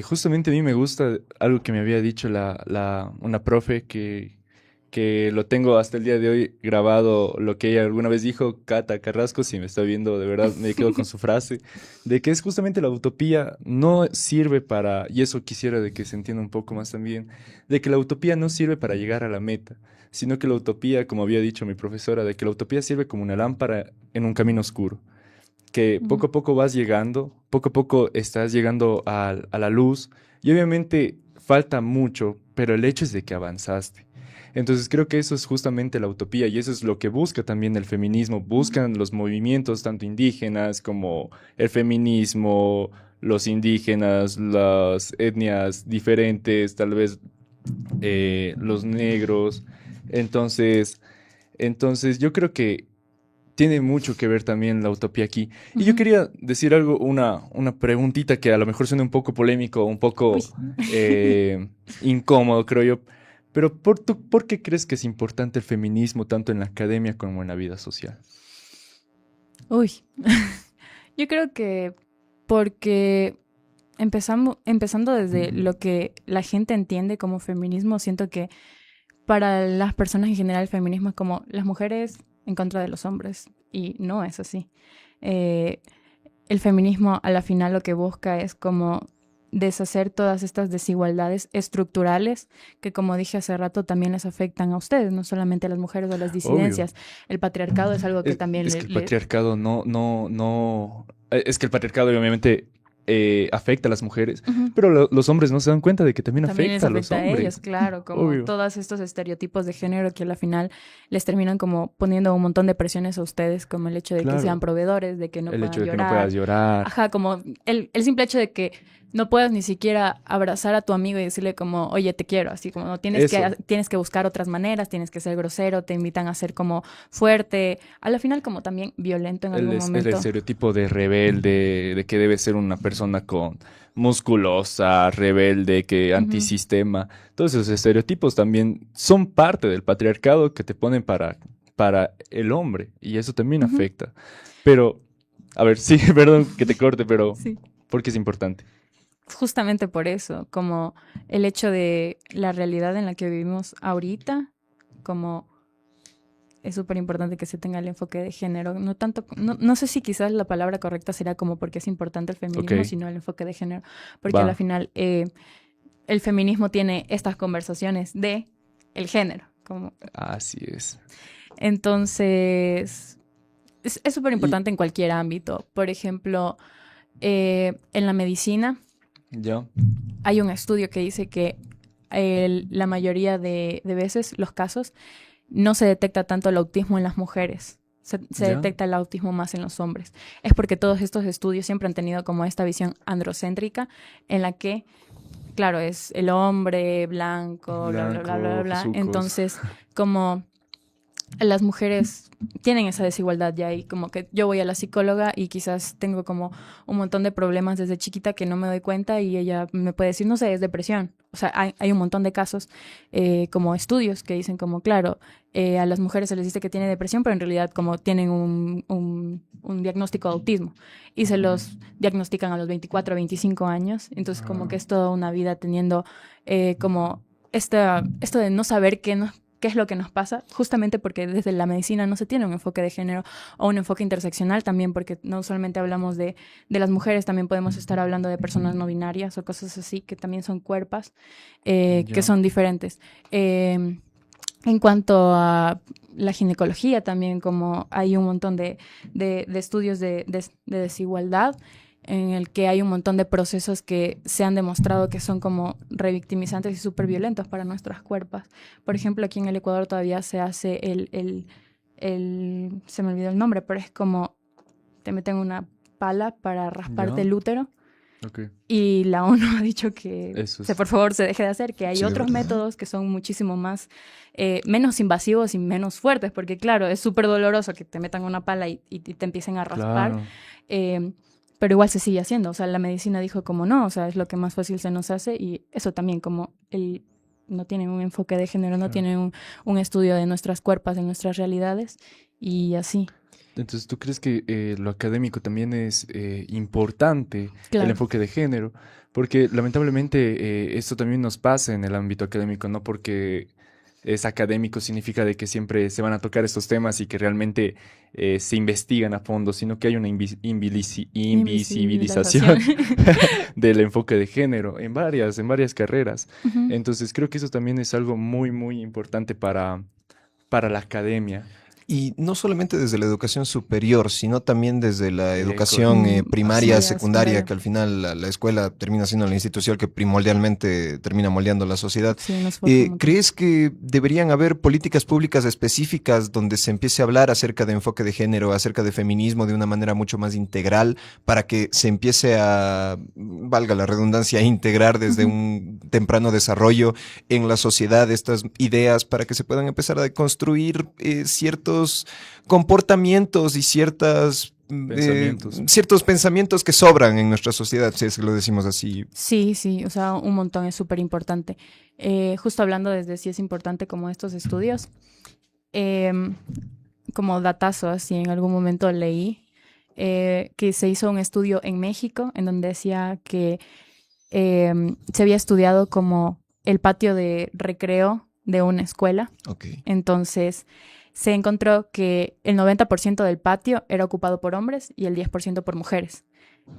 justamente a mí me gusta, algo que me había dicho una profe que lo tengo hasta el día de hoy grabado, lo que ella alguna vez dijo, Cata Carrasco, si me está viendo, de verdad me quedo con su frase, de que es justamente la utopía no sirve para, y eso quisiera de que se entienda un poco más también, de que la utopía no sirve para llegar a la meta, sino que la utopía, como había dicho mi profesora, de que la utopía sirve como una lámpara en un camino oscuro, que poco a poco vas llegando, poco a poco estás llegando a la luz, y obviamente falta mucho, pero el hecho es de que avanzaste. Entonces creo que eso es justamente la utopía y eso es lo que busca también el feminismo. Buscan los movimientos tanto indígenas como el feminismo, los indígenas, las etnias diferentes, tal vez los negros. Entonces, yo creo que tiene mucho que ver también la utopía aquí. Y yo quería decir algo, una preguntita que a lo mejor suena un poco polémico, un poco incómodo, creo yo. Pero ¿por qué crees que es importante el feminismo tanto en la academia como en la vida social?
Uy, yo creo que porque empezando desde lo que la gente entiende como feminismo, siento que para las personas en general el feminismo es como las mujeres en contra de los hombres y no es así. El feminismo a la final lo que busca es como deshacer todas estas desigualdades estructurales que, como dije hace rato, también les afectan a ustedes, no solamente a las mujeres o a las disidencias.
Obvio.
El patriarcado es algo que también
Es que el patriarcado no. Es que el patriarcado obviamente afecta a las mujeres, pero los hombres no se dan cuenta de que también
también les
afecta a los
afecta a
hombres.
ellos, claro, como
Obvio.
todos estos estereotipos de género que a la final les terminan como poniendo un montón de presiones a ustedes, como el hecho de que
Claro.
sean proveedores, de que no
El
puedan
hecho de que no
llorar.
puedas llorar.
Ajá, como el simple hecho de que no puedas ni siquiera abrazar a tu amigo y decirle como, oye, te quiero, así como no tienes
Eso.
tienes que buscar otras maneras, tienes que ser grosero, te invitan a ser como fuerte, a la final como también violento en algún
El
momento.
estereotipo de rebelde, de que debe ser una persona con musculosa, rebelde, que antisistema. Todos esos estereotipos también son parte del patriarcado que te ponen para el hombre y eso también afecta. Pero, a ver, sí, perdón que te corte, pero
Sí.
¿por qué es importante?
Justamente por eso, como el hecho de la realidad en la que vivimos ahorita, como es súper importante que se tenga el enfoque de género. No tanto, no sé si quizás la palabra correcta será como porque es importante el feminismo, sino el enfoque de género. Porque al final el feminismo tiene estas conversaciones de el género. Como...
Así es.
Entonces, es súper importante en cualquier ámbito. Por ejemplo, en la medicina hay un estudio que dice que la mayoría de veces, los casos, no se detecta tanto el autismo en las mujeres. Se detecta el autismo más en los hombres. Es porque todos estos estudios siempre han tenido como esta visión androcéntrica en la que, claro, es el hombre blanco, bla, bla, bla, bla, bla. Entonces, como las mujeres tienen esa desigualdad ya y como que yo voy a la psicóloga y quizás tengo como un montón de problemas desde chiquita que no me doy cuenta y ella me puede decir, no sé, es depresión. O sea, hay un montón de casos como estudios que dicen como, claro, a las mujeres se les dice que tienen depresión, pero en realidad como tienen un diagnóstico de autismo y se los diagnostican a los 24 o 25 años. Entonces como que es toda una vida teniendo como esto de no saber qué es lo que nos pasa, justamente porque desde la medicina no se tiene un enfoque de género o un enfoque interseccional también, porque no solamente hablamos de las mujeres, también podemos estar hablando de personas no binarias o cosas así, que también son cuerpos, que son diferentes. En cuanto a la ginecología también, como hay un montón de estudios de desigualdad, en el que hay un montón de procesos que se han demostrado que son como revictimizantes y súper violentos para nuestras cuerpos. Por ejemplo, aquí en el Ecuador todavía se hace se me olvidó el nombre, pero es como te meten una pala para rasparte el útero. Y la ONU ha dicho que por favor se deje de hacer, que hay otros métodos que son muchísimo más, menos invasivos y menos fuertes, porque claro, es súper doloroso que te metan una pala y te empiecen a raspar. Claro. Pero igual se sigue haciendo, o sea, la medicina dijo como no, o sea, es lo que más fácil se nos hace y eso también como no tiene un enfoque de género, no tiene un estudio de nuestras cuerpos, de nuestras realidades y así.
Entonces, ¿tú crees que lo académico también es importante, el enfoque de género? Porque lamentablemente esto también nos pasa en el ámbito académico, no porque es académico significa de que siempre se van a tocar estos temas y que realmente se investigan a fondo, sino que hay una invisibilización del enfoque de género en varias carreras. Uh-huh. Entonces creo que eso también es algo muy, muy importante para la academia.
Y no solamente desde la educación superior, sino también desde la educación primaria, secundaria, que al final la escuela termina siendo la institución que primordialmente termina moldeando la sociedad. Sí, ¿crees que deberían haber políticas públicas específicas donde se empiece a hablar acerca de enfoque de género, acerca de feminismo de una manera mucho más integral, para que se empiece a, valga la redundancia, a integrar desde un temprano desarrollo en la sociedad estas ideas para que se puedan empezar a construir ciertos comportamientos y ciertos pensamientos que sobran en nuestra sociedad, si es que lo decimos así? Sí,
o sea, un montón, es súper importante. Justo hablando desde si es importante como estos estudios, como datazo, así en algún momento leí que se hizo un estudio en México en donde decía que se había estudiado como el patio de recreo de una escuela.
Okay.
Entonces se encontró que el 90% del patio era ocupado por hombres y el 10% por mujeres.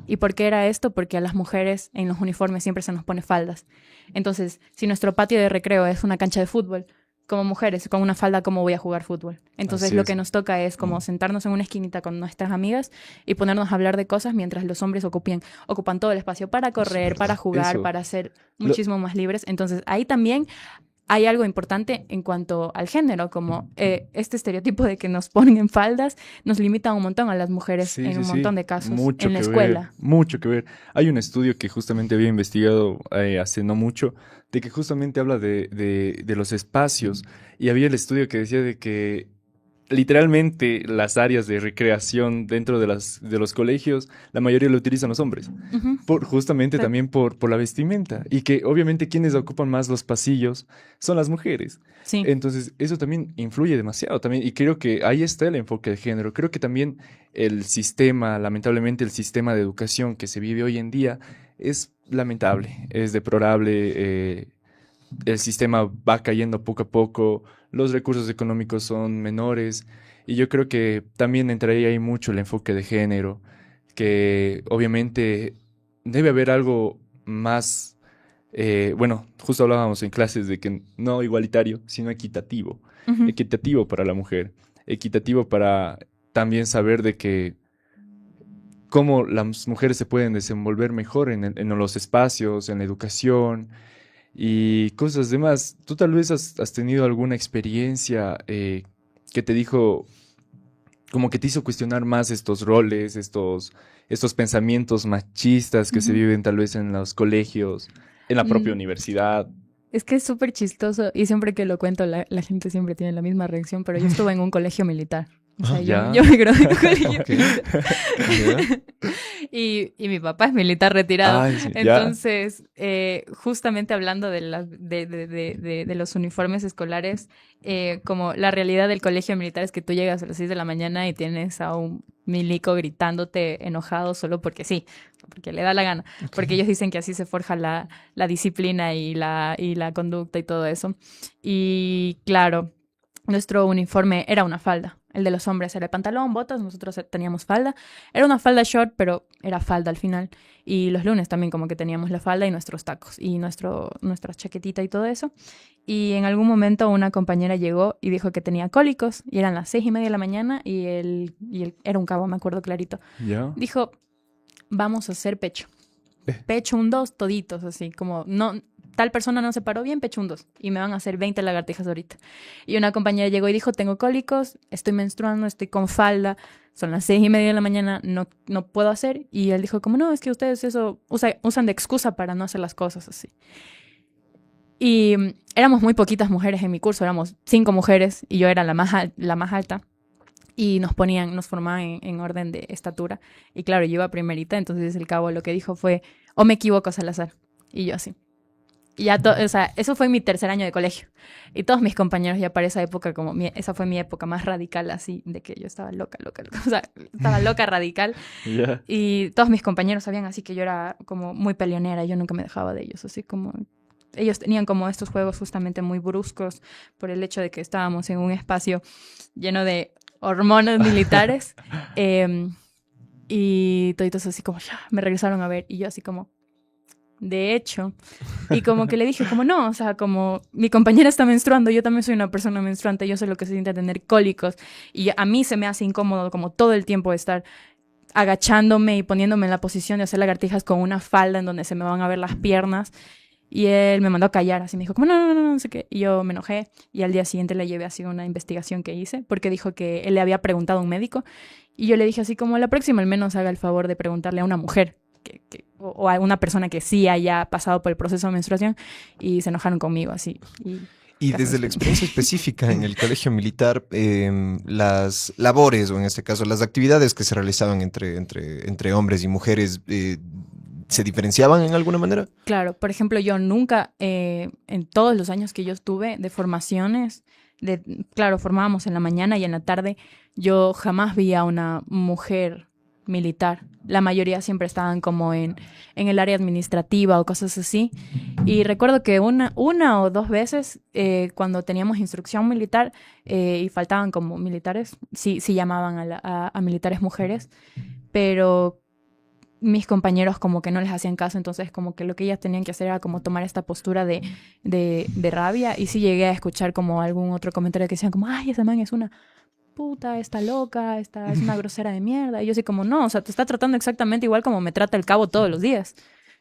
¿Y por qué era esto? Porque a las mujeres en los uniformes siempre se nos pone faldas. Entonces, si nuestro patio de recreo es una cancha de fútbol, como mujeres, con una falda, ¿cómo voy a jugar fútbol? Entonces lo que nos toca es como sentarnos en una esquinita con nuestras amigas y ponernos a hablar de cosas mientras los hombres ocupan todo el espacio para correr, para jugar, para ser muchísimo más libres. Entonces ahí también hay algo importante en cuanto al género, como este estereotipo de que nos ponen en faldas nos limita un montón a las mujeres en un montón de casos en la escuela.
Mucho que ver. Hay un estudio que justamente había investigado hace no mucho, de que justamente habla de los espacios, y había el estudio que decía de que literalmente las áreas de recreación dentro de los colegios, la mayoría lo utilizan los hombres, justamente también por la vestimenta, y que obviamente quienes ocupan más los pasillos son las mujeres.
Sí.
Entonces eso también influye demasiado también, y creo que ahí está el enfoque de género. Creo que también lamentablemente el sistema de educación que se vive hoy en día es lamentable, es deplorable. El sistema va cayendo poco a poco, los recursos económicos son menores. Y yo creo que también entraría ahí mucho el enfoque de género, que obviamente debe haber algo más, bueno, justo hablábamos en clases de que no igualitario, sino equitativo.
Ujú.
Equitativo para la mujer, equitativo para también saber de que cómo las mujeres se pueden desenvolver mejor en los espacios, en la educación y cosas demás. ¿Tú tal vez has tenido alguna experiencia que te dijo, como que te hizo cuestionar más estos roles, estos pensamientos machistas que se
Ujú.
viven tal vez en los colegios, en la propia
Mm,
universidad?
Es que es súper chistoso y siempre que lo cuento la gente siempre tiene la misma reacción, pero yo estuve en un colegio militar. O sea,
Ah,
yo,
ya.
yo me gradué en un colegio
ok.
militar.
Ya.
Y mi papá es militar retirado.
Ay, sí, ya.
Entonces, justamente hablando de los uniformes escolares, como la realidad del colegio militar es que tú llegas a las 6 de la mañana y tienes a un milico gritándote enojado solo porque sí, porque le da la gana.
Ok.
Porque ellos dicen que así se forja la disciplina y la conducta y todo eso. Y claro, nuestro uniforme era una falda. El de los hombres era el pantalón, botas, nosotros teníamos falda. Era una falda short, pero era falda al final. Y los lunes también como que teníamos la falda y nuestros tacos y nuestra chaquetita y todo eso. Y en algún momento una compañera llegó y dijo que tenía cólicos y eran las 6:30 de la mañana y era un cabo, me acuerdo clarito.
Ya.
Dijo, vamos a hacer pecho. Pecho un 2, toditos, así como no, tal persona no se paró bien, pecho un 2. Y me van a hacer 20 lagartijas ahorita. Y una compañera llegó y dijo, tengo cólicos, estoy menstruando, estoy con falda, son las 6:30 de la mañana, no puedo hacer. Y él dijo, como no, es que ustedes eso usan de excusa para no hacer las cosas así. Y éramos muy poquitas mujeres en mi curso, éramos 5 mujeres y yo era la más alta. Y nos formaban en orden de estatura. Y claro, yo iba primerita, entonces el cabo lo que dijo fue, o me equivoco, Salazar. Y yo así. Y ya, o sea, eso fue mi tercer año de colegio. Y todos mis compañeros ya para esa época, esa fue mi época más radical, así, de que yo estaba loca. O sea, estaba loca radical.
Ya.
Y todos mis compañeros sabían así que yo era como muy peleonera, yo nunca me dejaba de ellos, así como... Ellos tenían como estos juegos justamente muy bruscos por el hecho de que estábamos en un espacio lleno de hormonas militares. Y toditos así como, ya, me regresaron a ver. Y yo así como, de hecho. Y como que le dije, como no, o sea, como mi compañera está menstruando, yo también soy una persona menstruante, yo sé lo que se siente tener cólicos. Y a mí se me hace incómodo como todo el tiempo estar agachándome y poniéndome en la posición de hacer lagartijas con una falda en donde se me van a ver las piernas. Y él me mandó a callar, así me dijo, como no sé qué. Y yo me enojé y al día siguiente le llevé así una investigación que hice, porque dijo que él le había preguntado a un médico. Y yo le dije así como, la próxima al menos haga el favor de preguntarle a una mujer o a una persona que sí haya pasado por el proceso de menstruación. Y se enojaron conmigo así.
Y
casi
desde
nos
la experiencia específica en el colegio militar, las labores, o en este caso las actividades que se realizaban entre hombres y mujeres, ¿se diferenciaban en alguna manera?
Claro, por ejemplo, yo nunca, en todos los años que yo estuve de formaciones, claro, formábamos en la mañana y en la tarde, yo jamás vi a una mujer militar. La mayoría siempre estaban como en el área administrativa o cosas así. Y recuerdo que una o dos veces, cuando teníamos instrucción militar y faltaban como militares, sí llamaban a militares mujeres, pero mis compañeros como que no les hacían caso, entonces como que lo que ellas tenían que hacer era como tomar esta postura de rabia. Y sí llegué a escuchar como algún otro comentario que decían como, ay, esa man es una puta, está loca, es una grosera de mierda. Y yo así como, no, o sea, te está tratando exactamente igual como me trata el cabo todos los días,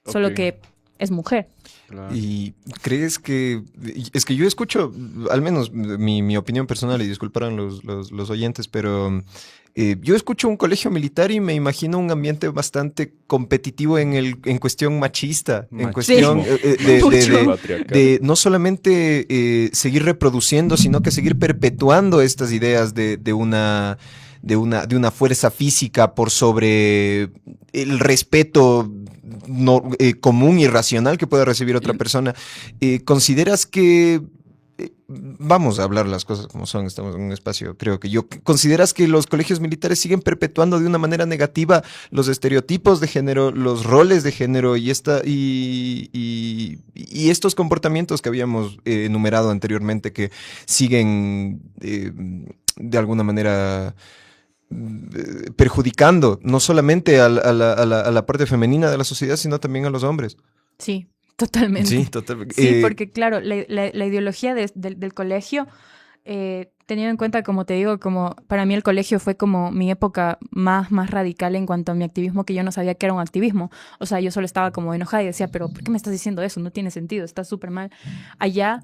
solo
Ok.
que es mujer.
Claro.
¿Y crees que... Es que yo escucho, al menos mi opinión personal, y disculparán los oyentes, pero yo escucho un colegio militar y me imagino un ambiente bastante competitivo en cuestión machista, en cuestión
Mucho.
de no solamente seguir reproduciendo, sino que seguir perpetuando estas ideas de una fuerza física por sobre el respeto común y racional que pueda recibir otra persona. ¿Consideras que vamos a hablar las cosas como son, estamos en un espacio, creo que yo. ¿Consideras que los colegios militares siguen perpetuando de una manera negativa los estereotipos de género, los roles de género y estos comportamientos que habíamos enumerado anteriormente que siguen de alguna manera perjudicando no solamente a la parte femenina de la sociedad, sino también a los hombres?
Sí, totalmente.
Sí, totalmente.
Sí, porque claro, la ideología del colegio, teniendo en cuenta, como te digo, como para mí el colegio fue como mi época más radical en cuanto a mi activismo, que yo no sabía que era un activismo. O sea, yo solo estaba como enojada y decía, pero ¿por qué me estás diciendo eso? No tiene sentido, está súper mal. Allá,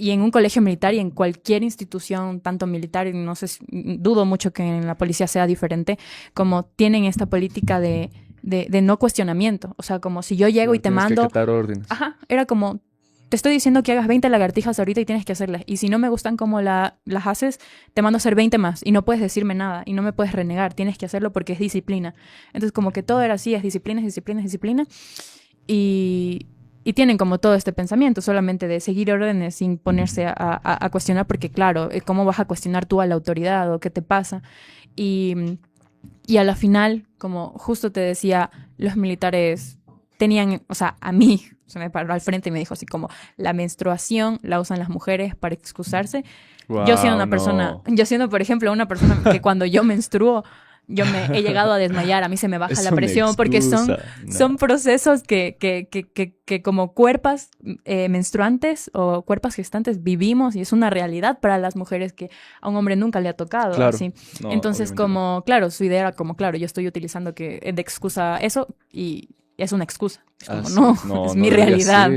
y en un colegio militar y en cualquier institución, tanto militar, y no sé, dudo mucho que en la policía sea diferente, como tienen esta política de no cuestionamiento. O sea, como si yo llego y te
Tienes que
mando...
acatar órdenes.
Ajá, era como, te estoy diciendo que hagas 20 lagartijas ahorita y tienes que hacerlas. Y si no me gustan como las haces, te mando a hacer 20 más. Y no puedes decirme nada. Y no me puedes renegar. Tienes que hacerlo porque es disciplina. Entonces, como que todo era así, es disciplina, es disciplina, es disciplina. Y tienen como todo este pensamiento solamente de seguir órdenes sin ponerse a cuestionar. Porque, claro, ¿cómo vas a cuestionar tú a la autoridad o qué te pasa? Y a la final, como justo te decía, los militares tenían, o sea, a mí se me paró al frente y me dijo así como, la menstruación la usan las mujeres para excusarse. Yo siendo una persona, yo siendo, por ejemplo, una persona que cuando yo menstruo, yo me he llegado a desmayar, a mí se me baja
Es
la
una
presión porque
excusa.
son procesos que como cuerpas menstruantes o cuerpas gestantes vivimos y es una realidad para las mujeres que a un hombre nunca le ha tocado.
Claro.
Así.
No,
Entonces,
obviamente
como, claro, su idea era como, claro, yo estoy utilizando que de excusa eso y es una excusa. Es como, no, es mi
debería
realidad.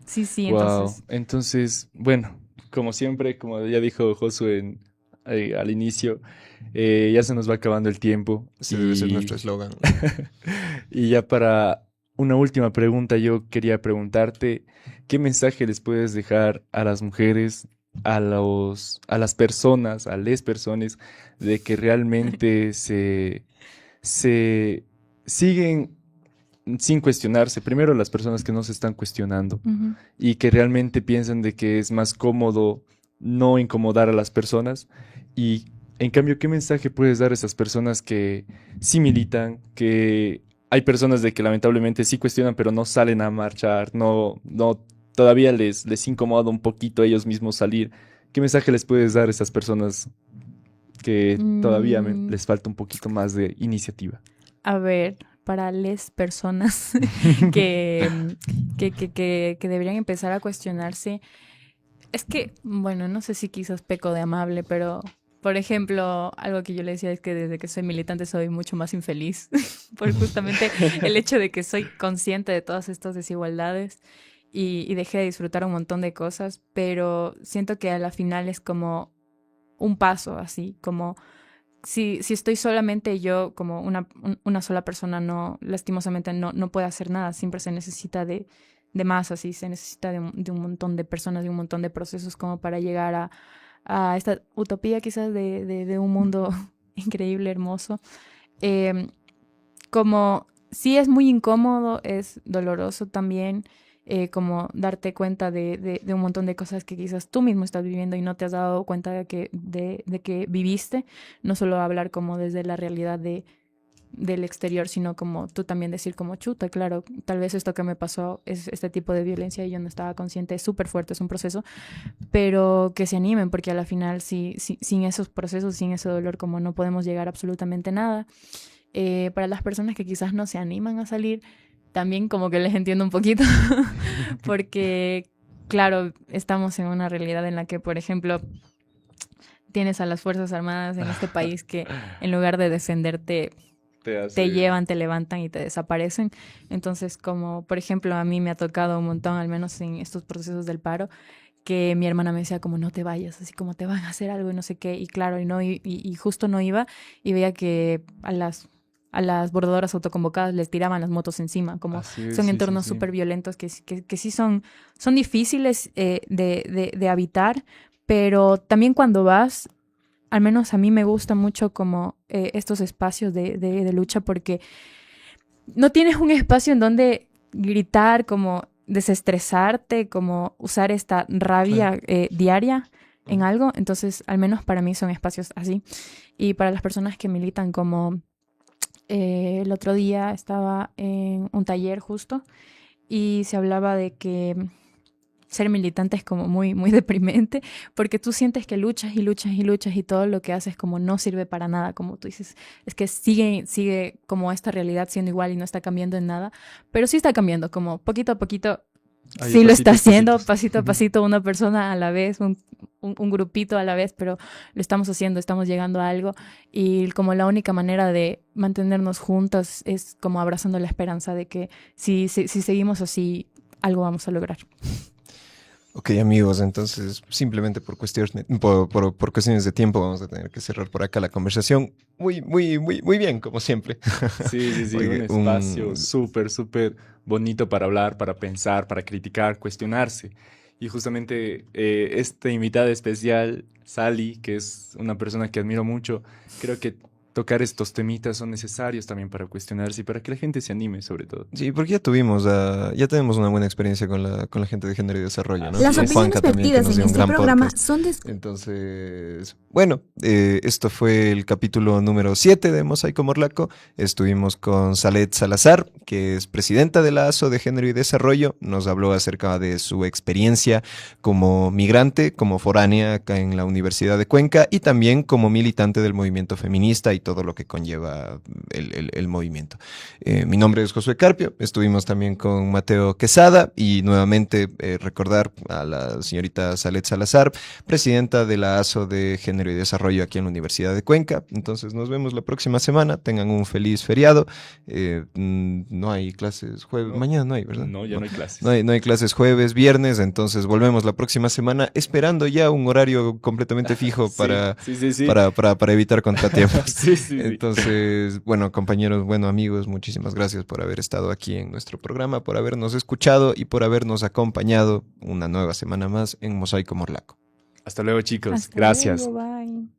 ser.
Sí,
Wow.
entonces.
Entonces, bueno, como siempre, como ya dijo Josué al inicio, ya se nos va acabando el tiempo.
Ese debe ser nuestro eslogan.
Y ya para una última pregunta, yo quería preguntarte, ¿qué mensaje les puedes dejar a las mujeres, a las personas, a las personas, de que realmente se siguen sin cuestionarse? Primero, las personas que no se están cuestionando
Ujú.
y que realmente piensan de que es más cómodo no incomodar a las personas. Y en cambio, ¿qué mensaje puedes dar a esas personas que sí militan, que hay personas de que lamentablemente sí cuestionan, pero no salen a marchar, no todavía les incomoda un poquito a ellos mismos salir? ¿Qué mensaje les puedes dar a esas personas que todavía
Mm,
les falta un poquito más de iniciativa?
a ver, para las personas que, que deberían empezar a cuestionarse, es que, bueno, no sé si quizás peco de amable, pero, por ejemplo, algo que yo le decía es que desde que soy militante soy mucho más infeliz, por justamente el hecho de que soy consciente de todas estas desigualdades y dejé de disfrutar un montón de cosas, pero siento que a la final es como un paso así, como si estoy solamente yo, como una sola persona, no, lastimosamente no puede hacer nada. Siempre se necesita de más, así, se necesita de un montón de personas, de un montón de procesos como para llegar a esta utopía quizás de un mundo increíble, hermoso. Eh, como sí es muy incómodo, es doloroso también, como darte cuenta de un montón de cosas que quizás tú mismo estás viviendo y no te has dado cuenta de que viviste, no solo hablar como desde la realidad del exterior, sino como tú también decir como chuta, claro, tal vez esto que me pasó es este tipo de violencia y yo no estaba consciente, es súper fuerte, es un proceso, pero que se animen porque a la final sin esos procesos, sin ese dolor, como no podemos llegar a absolutamente nada. Para las personas que quizás no se animan a salir, también como que les entiendo un poquito, porque claro, estamos en una realidad en la que, por ejemplo, tienes a las Fuerzas Armadas en este país que en lugar de defenderte, te llevan, te levantan y te desaparecen. Entonces, como por ejemplo a mí me ha tocado un montón, al menos en estos procesos del paro, que mi hermana me decía como no te vayas, así como te van a hacer algo y no sé qué, y claro, y justo no iba y veía que a las bordadoras autoconvocadas les tiraban las motos encima, como
Así es,
son
sí,
entornos
sí.
súper violentos que sí son difíciles de habitar, pero también cuando vas, al menos a mí me gusta mucho como estos espacios de lucha porque no tienes un espacio en donde gritar como desestresarte, como usar esta rabia diaria en algo. Entonces, al menos para mí son espacios así. Y para las personas que militan, como el otro día estaba en un taller justo y se hablaba de que ser militante es como muy, muy deprimente, porque tú sientes que luchas y luchas y luchas y todo lo que haces como no sirve para nada, como tú dices, es que sigue como esta realidad siendo igual y no está cambiando en nada, pero sí está cambiando, como poquito a poquito,
Ay,
sí lo está
pasitos,
haciendo,
pasitos.
pasito a pasito, una persona a la vez, un grupito a la vez, pero lo estamos haciendo, estamos llegando a algo y como la única manera de mantenernos juntos es como abrazando la esperanza de que si seguimos así, algo vamos a lograr.
Ok, amigos, entonces simplemente por cuestiones de tiempo vamos a tener que cerrar por acá la conversación. Muy bien, como siempre.
Sí, sí, sí,
Oye,
un espacio súper, súper bonito para hablar, para pensar, para criticar, cuestionarse. Y justamente esta invitada especial, Sally, que es una persona que admiro mucho, creo que tocar estos temitas son necesarios también para cuestionarse y para que la gente se anime, sobre todo.
Sí, porque ya tenemos una buena experiencia con la gente de género y desarrollo, ¿no?
Así
Las
es.
Con Juanca
opiniones
también, que
vertidas
nos dio
en
un
este
gran
programa
podcast.
son de...
Entonces, bueno, esto fue el capítulo número 7 de Mosaico Morlaco. Estuvimos con Salet Salazar, que es presidenta de la ASO de Género y Desarrollo. Nos habló acerca de su experiencia como migrante, como foránea acá en la Universidad de Cuenca y también como militante del movimiento feminista y todo lo que conlleva el movimiento. Mi nombre es Josué Carpio. Estuvimos también con Mateo Quesada y nuevamente recordar a la señorita Salet Salazar, presidenta de la ASO de Género y Desarrollo aquí en la Universidad de Cuenca. Entonces nos vemos la próxima semana. Tengan un feliz feriado. No hay clases jueves.
No.
Mañana no hay, ¿verdad?
No, ya no hay clases.
No hay clases jueves, viernes. Entonces volvemos la próxima semana esperando ya un horario completamente fijo
Sí,
para,
sí.
para evitar contratiempos.
Sí.
Entonces, bueno, compañeros, bueno, amigos, muchísimas gracias por haber estado aquí en nuestro programa, por habernos escuchado y por habernos acompañado una nueva semana más en Mosaico Morlaco.
Hasta luego, chicos.
Hasta
Gracias.
luego, bye.